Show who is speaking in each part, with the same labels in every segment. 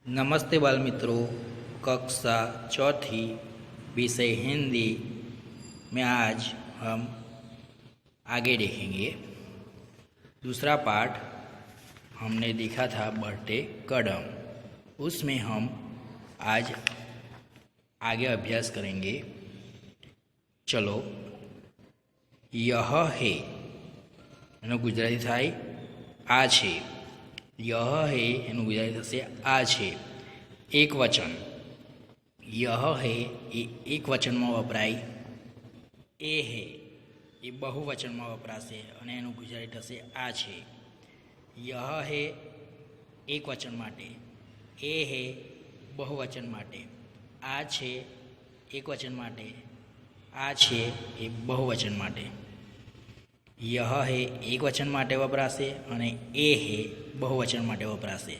Speaker 1: नमस्ते बाल मित्रों। कक्षा चौथी विषय हिंदी में आज हम आगे देखेंगे। दूसरा पाठ हमने देखा था बढ़ते कदम, उसमें हम आज आगे अभ्यास करेंगे। चलो, यह है एनो गुजराती थाय आ छे। यह है एनु गुजराती थशे आ छे। एक वचन यह है ये एक वचन में वपराय, ए है ये बहुवचन में वपराशे अने एनु गुजराती थशे आ छे। यह है एक वचन माटे, ए है बहुवचन माटे, आ छे एक वचन माटे, आ छे ए बहुवचन माटे। यह है एक वचन माटे वपराशे अने ए है बहुवचन माटे वपराशे।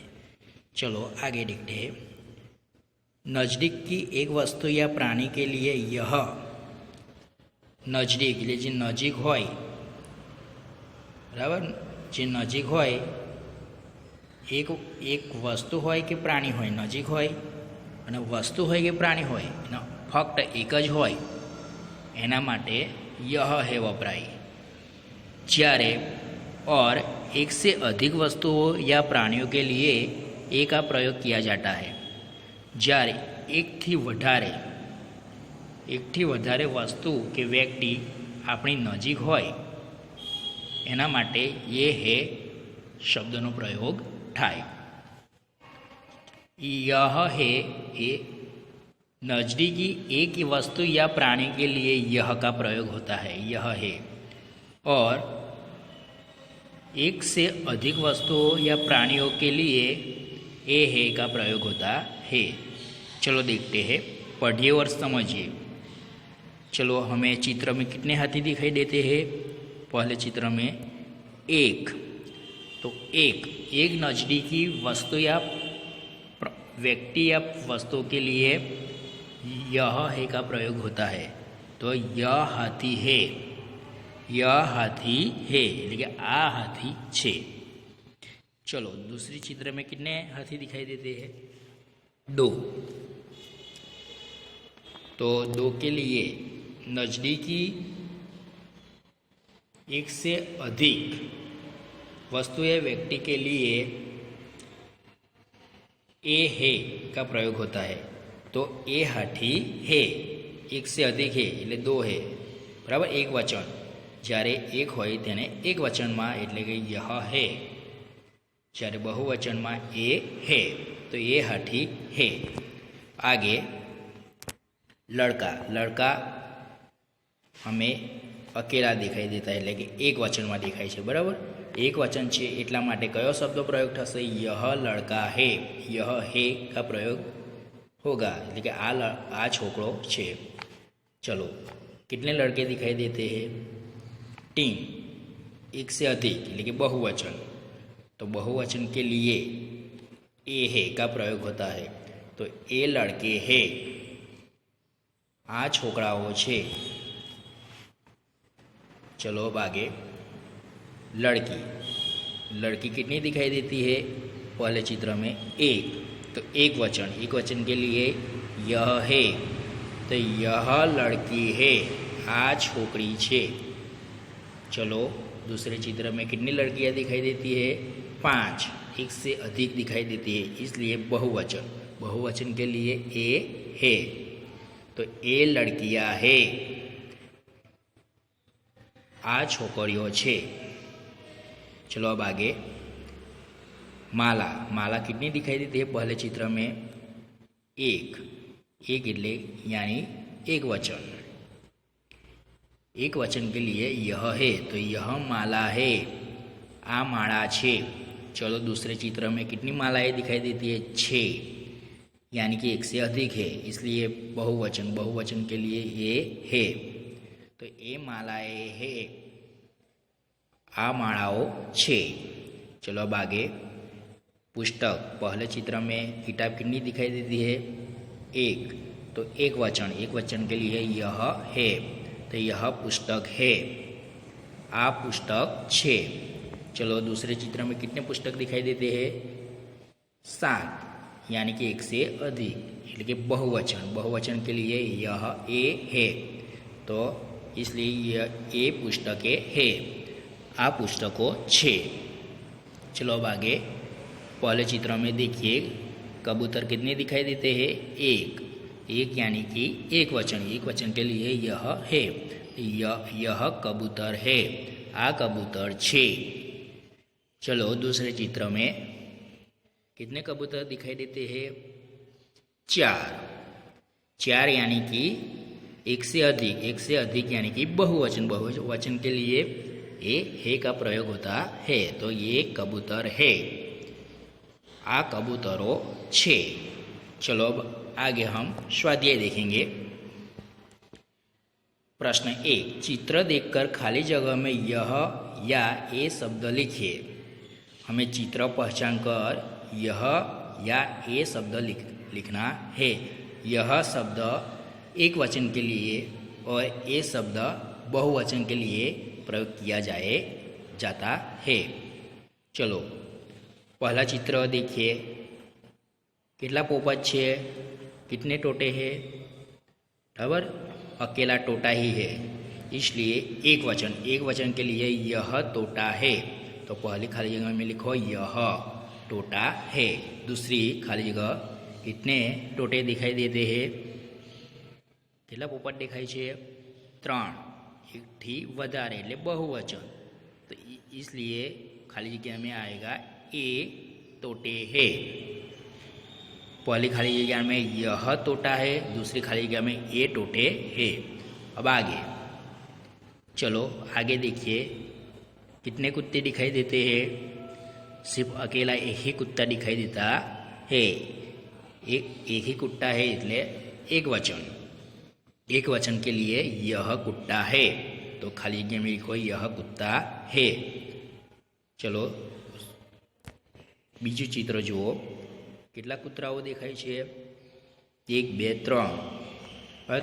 Speaker 1: चलो आगे देखते हैं। नज़दीक की एक वस्तु या प्राणी के लिए यह, नज़दीक એટલે જે નજીક હોય, બરાબર, જે નજીક હોય એક વસ્તુ હોય કે પ્રાણી હોય, નજીક હોય અને વસ્તુ હોય કે પ્રાણી હોય એનો ફક્ત એક જ હોય એના માટે यह है वपराय। જ્યારે और एक से अधिक वस्तुओं या प्राणियों के लिए एक का प्रयोग किया जाता है। જ્યારે એકથી વધારે वस्तु के व्यक्ति अपनी नजीक होय एना माटे ये है शब्दनो प्रयोग थाय। यह है ये नज़दीकी एक वस्तु या प्राणी के लिए यह का प्रयोग होता है, यह है। और एक से अधिक वस्तुओं या प्राणियों के लिए ए है का प्रयोग होता है। चलो देखते हैं, पढ़िए और समझिए। चलो, हमें चित्र में कितने हाथी दिखाई देते हैं? पहले चित्र में एक, तो एक नज़दीकी वस्तु या व्यक्ति या वस्तु के लिए यह है का प्रयोग होता है। तो यह हाथी है, यह हाथी है એટલે કે आ हाथी छे। चलो दूसरी चित्र में कितने हाथी दिखाई देते हैं? दो। तो दो के लिए नज़दीकी एक से अधिक वस्तु या व्यक्ति के लिए ए है का प्रयोग होता है। तो ए हाथी है, एक से अधिक है એટલે दो है, बराबर, एक वचन। જ્યારે એક હોય તેને એક વચનમાં એટલે કે यह है, જ્યારે बहुवचનમાં ए है तो ये हाथी है। आगे लड़का हमें अकेला दिखाई देता है એટલે કે एक वचનમાં देखाय छे, बराबर। एक वचन छे એટલા માટે કયો શબ્દ પ્રયોગ થશે? यह लड़का है, यह है का प्रयोग होगा એટલે કે आ छोकरो छे। चलो, कितने लड़के दिखाई देते हैं? तीन। एक से अधिक એટલે કે बहुवचन, तो बहुवचन के लिए ए है का प्रयोग होता है। तो ए लड़के है, आ छोकराओ छे। चलो अब आगे लड़की कितनी दिखाई देती है? पहले चित्र में एक, तो एक वचन के लिए यह है, तो यह लड़की है, आ छोकरी छे। चलो दूसरे चित्र में कितनी लड़कियां दिखाई देती है? पांच। एक से अधिक दिखाई देती है, इसलिए बहुवचन के लिए ए है, तो ए लड़कियां है, आ छोकरियों छे। चलो अब आगे माला कितनी दिखाई देती है? पहले चित्र में एक એટલે यानी एक वचन के लिए यह है, तो यह माला है, आ माला छे। चलो दूसरे चित्र में कितनी मालाएं दिखाई देती है? 6, यानी कि एक से अधिक है, इसलिए बहुवचन के लिए ये है, तो ये मालाएं है, आ मालाओ छे। चलो अब आगे पुस्तक, पहले चित्र में किताब कितनी दिखाई देती है? एक, तो एक वचन के लिए यह है, तो यह पुस्तक है, आ पुस्तक छे। चलो दूसरे चित्र में कितने पुस्तक दिखाई देते हैं? 7, यानी कि एक से अधिक, એટલે કે बहुवचन, बहुवचन के लिए यह ए है, तो इसलिए यह ए पुस्तकें है, आ पुस्तकों छे। चलो अब आगे पहले चित्र में देखिए कबूतर कितने दिखाई देते हैं, एक, एक यानी कि एक वचन, एक वचन के लिए यह है, यह कबूतर है, आ कबूतर छे। चलो दूसरे चित्र में कितने कबूतर दिखाई देते हैं, चार, चार यानी कि एक से अधिक, एक से अधिक यानी कि बहुवचन, बहुवचन के लिए ये है का प्रयोग होता है, तो ये कबूतर है, आ कबूतरों छे। चलो अब आगे हम स्वाध्याय देखेंगे। प्रश्न 1, चित्र देखकर खाली जगह में यह या ए शब्द लिखिए। हमें चित्र पहचान कर यह या ए शब्द लिखना है। यह शब्द एक वचन के लिए और ए शब्द बहुवचन के लिए प्रयोग किया जाता है। चलो पहला चित्र देखिए, कितना पोपट छे, कितने टोटे हैं, बराबर, अकेला टोटा ही है, इसलिए एक वचन, एक वचन के लिए यह टोटा है, तो पहली खाली जगह में लिखो यह टोटा है। दूसरी खाली जगह कितने टोटे दिखाई देते हैं, कितना पोपट दिखाई छे, 3, एक थी वधारे એટલે बहुवचन, तो इसलिए खाली जगह में आएगा ए टोटे है। पहली खाली जगह में यह टोटा है, दूसरी खाली जगह में ए टोटे है। अब आगे चलो आगे देखिए कितने कुत्ते दिखाई देते हैं, सिर्फ अकेला एक ही कुत्ता दिखाई देता है, एक ही कुत्ता है, इसलिए एक वचन, एक वचन के लिए यह कुत्ता है, तो खाली जगह में लिखो यह कुत्ता है। चलो बीजू चित्र जुओ, કેટલા કૂતરાઓ દેખાય છે, 1 2 3, હવે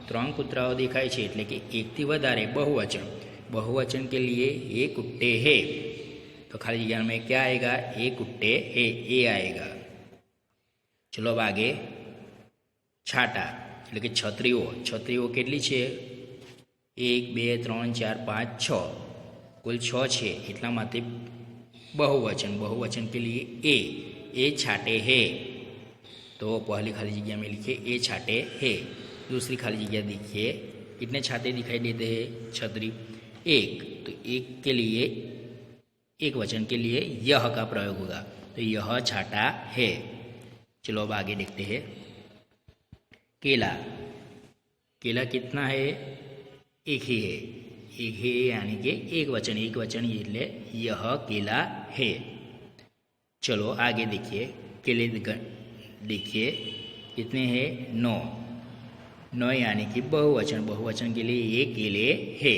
Speaker 1: 3 કૂતરાઓ દેખાય છે, એટલે કે એકથી વધારે बहुवचन, बहुवचन के लिए ये कुत्ते है, तो खाली जगह में क्या आएगा, ए कुत्ते है, ए आएगा। चलो अब आगे छाटा એટલે કે છત્રીઓ, છત્રીઓ કેટલી છે, 1 2 3 4 5 6, कुल 6 છે, એટલા માટે बहुवचन, बहुवचन के लिए ए छाटे है, तो पहली खाली जगह में लिखिए ए छाटे है। दूसरी खाली जगह देखिए कितने छाते दिखाई देते हैं, छतरी, एक, तो एक के लिए, एक वचन के लिए यह का प्रयोग होगा, तो यह छाटा है। चलो अब आगे देखते हैं केला, केला कितना है, एक ही है, एक ही यानी कि एक वचन, एक वचन એટલે यह केला है। चलो आगे देखिए केले देखिए कितने हैं, 9, 9 यानी कि बहुवचन, बहुवचन के लिए ये केले है,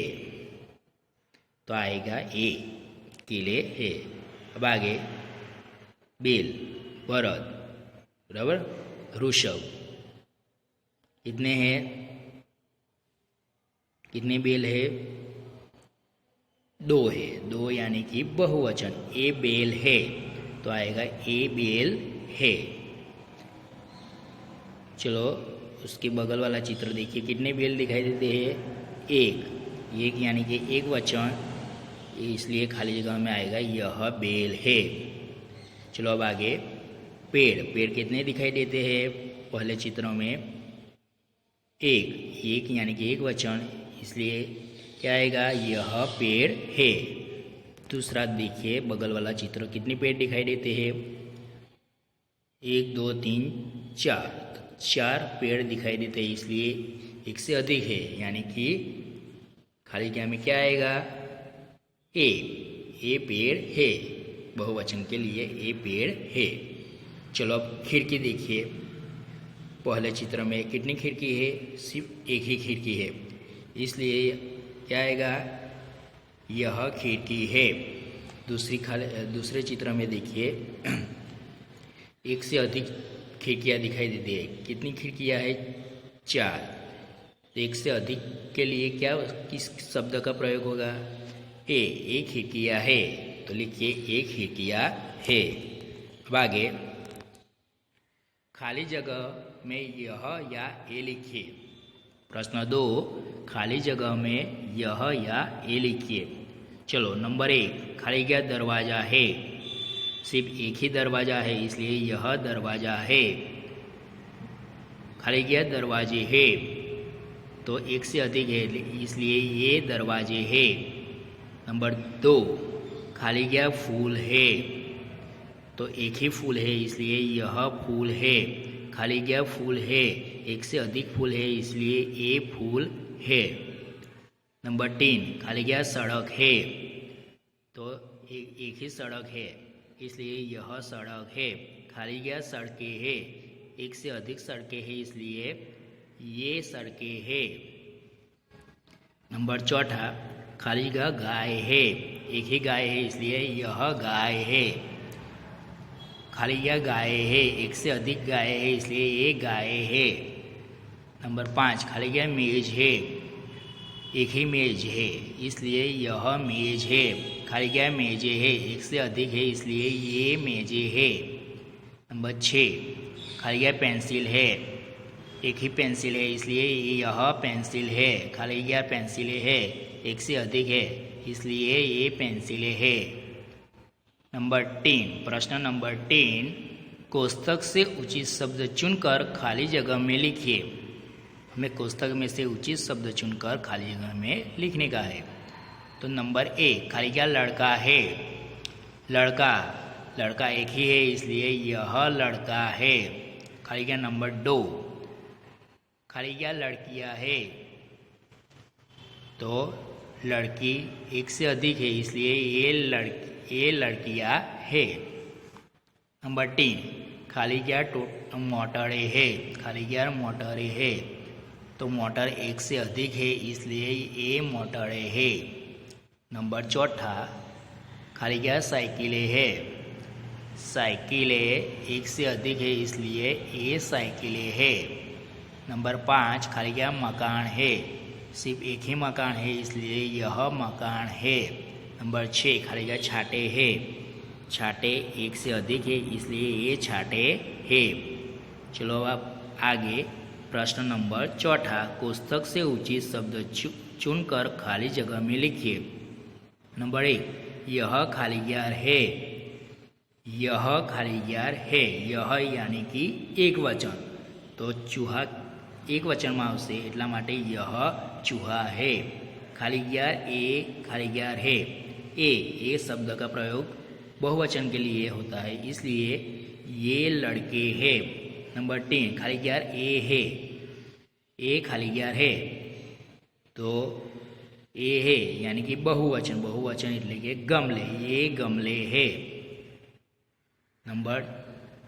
Speaker 1: तो आएगा ए केले है। अब आगे बेल, बरद, बराबर, ऋषभ, कितने हैं, कितने बेल है, 2 है, 2 यानी कि बहुवचन, ए बेल है, तो आएगा ए बेल है। चलो उसके बगल वाला चित्र देखिए कितने बेल दिखाई देते हैं, एक, एक यानी कि एक वचन, इसलिए खाली जगह में आएगा यह बेल है। चलो अब आगे पेड़, पेड़ कितने दिखाई देते हैं, पहले चित्रों में एक, एक यानी कि एक वचन, इसलिए क्या आएगा, यह पेड़ है। दूसरा देखिए बगल वाला चित्र, कितने पेड़ दिखाई देते हैं, 1 2 3 4, 4 पेड़ दिखाई देते हैं, इसलिए एक से अधिक है, यानी कि खाली जगह में क्या आएगा, ए पेड़ है, बहुवचन के लिए ए पेड़ है। चलो अब खिड़की देखिए, पहले चित्र में कितनी खिड़की है, सिर्फ एक ही खिड़की है, इसलिए क्या आएगा, यह खिड़की है। दूसरे चित्र में देखिए एक से अधिक खिड़कियाँ दिखाई देती है, कितनी खिड़कियाँ है, 4, तो एक से अधिक के लिए क्या, किस शब्द का प्रयोग होगा, ए खिड़कियाँ है, तो लिखिए ए खिड़कियाँ है। अब आगे खाली जगह में यह या ए लिखिए। प्रश्न 2, खाली जगह में यह या ए लिखिए। चलो नंबर 1, खाली गया दरवाज़ा है। सिर्फ एक ही दरवाज़ा है इसलिए यह दरवाज़ा है। खाली गया दरवाजे है तो एक से अधिक है इसलिए ये दरवाजे है। नंबर 2, खाली गया फूल है तो एक ही फूल है इसलिए यह फूल है। खाली गया फूल है, एक से अधिक फूल है इसलिए ये फूल है। नंबर 3, खाली गया सड़क है तो एक ही सड़क है इसलिए यह सड़क है। खाली गया सड़कें है, एक से अधिक सड़कें हैं इसलिए ये सड़कें है। नंबर 4, खाली गया गाय है, एक ही गाय है इसलिए यह गाय है। खाली गया गाय है, एक से अधिक गाय है इसलिए ये गाय है। नंबर 5, खाली गया मेज है, एक ही मेज है इसलिए यह मेज है। खाली गया मेजे है, एक से अधिक है इसलिए ये मेजे है। नंबर 6, खाली गया पेंसिल है, एक ही पेंसिल है इसलिए यह पेंसिल है। खाली गया पेंसिलें है, एक से अधिक है इसलिए ये पेंसिलें है। नंबर 3, प्रश्न नंबर 3, कोष्ठक से उचित शब्द चुनकर खाली जगह में लिखिए। हमें कोष्ठक में से उचित शब्द चुनकर खाली जगह में लिखने का है। तो नंबर 1, खाली गया लड़का है। लड़का एक ही है इसलिए यह लड़का है। खाली गया नंबर 2, खाली गया लड़कियां है तो लड़की एक से अधिक है इसलिए ये लड़कियां है। नंबर 3, खाली गया मोटरें है। खाली गया मोटरें है तो मोटर एक से अधिक है इसलिए ये मोटरें है। नंबर 4, खाली गया साइकिलें है। साइकिलें एक से अधिक है इसलिए ये साइकिलें है। नंबर 5, खाली गया मकान है, सिर्फ एक ही मकान है इसलिए यह मकान है। नंबर 6, खाली गया छाटे है। छाटे एक से अधिक है इसलिए ये छाटे है। चलो अब आगे प्रश्न नंबर 4, कोष्ठक से उचित शब्द चुनकर खाली जगह में लिखिए। नंबर 1, यह खाली गया है। यह खाली गया है, यह यानी कि एक वचन तो चूहा एक वचन में आवशे એટલા માટે यह चूहा है। खाली गया खाली गया है। ए शब्द का प्रयोग बहुवचन के लिए होता है इसलिए ये लड़के हैं। नंबर 3, खाली गया ए है। ए खाली गया है तो ए है यानी कि बहुवचन એટલે કે गमले, ये गमले है। नंबर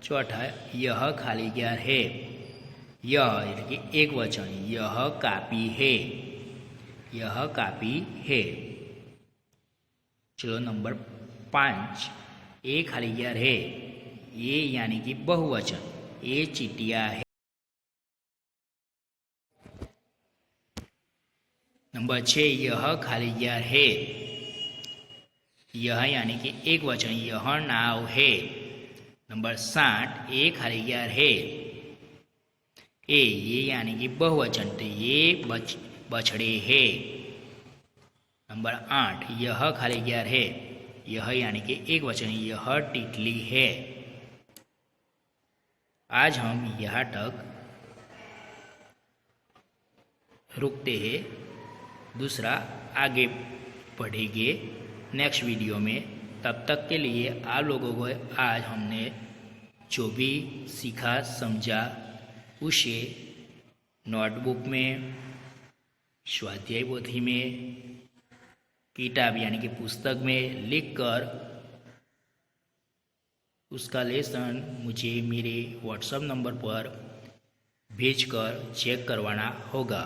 Speaker 1: 4, यह खाली गया है। यह એટલે કે एक वचन, यह कापी है। यह कापी है। चलो नंबर 5, ए खाली गया है। ये यानी कि बहुवचन, ये चीटियां है। नंबर 6, यह खाली गया है। यह यानी कि एक वचन, यह नाव है। नंबर 7, ए खाली गया है। ये यानी कि बहुवचन तो ये बछड़े है। नंबर 8, यह खाली गया है। यह यानी कि एक वचन, यह तितली है। आज हम यहाँ तक रुकते हैं, दूसरा आगे बढ़ेंगे नेक्स्ट वीडियो में। तब तक के लिए आप लोगों को आज हमने जो भी सीखा समझा उसे नोटबुक में, स्वाध्याय पोथी में, किताब यानी कि पुस्तक में लिखकर उसका लेसन मुझे मेरे व्हाट्सएप नंबर पर भेजकर चेक करवाना होगा।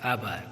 Speaker 1: आभार।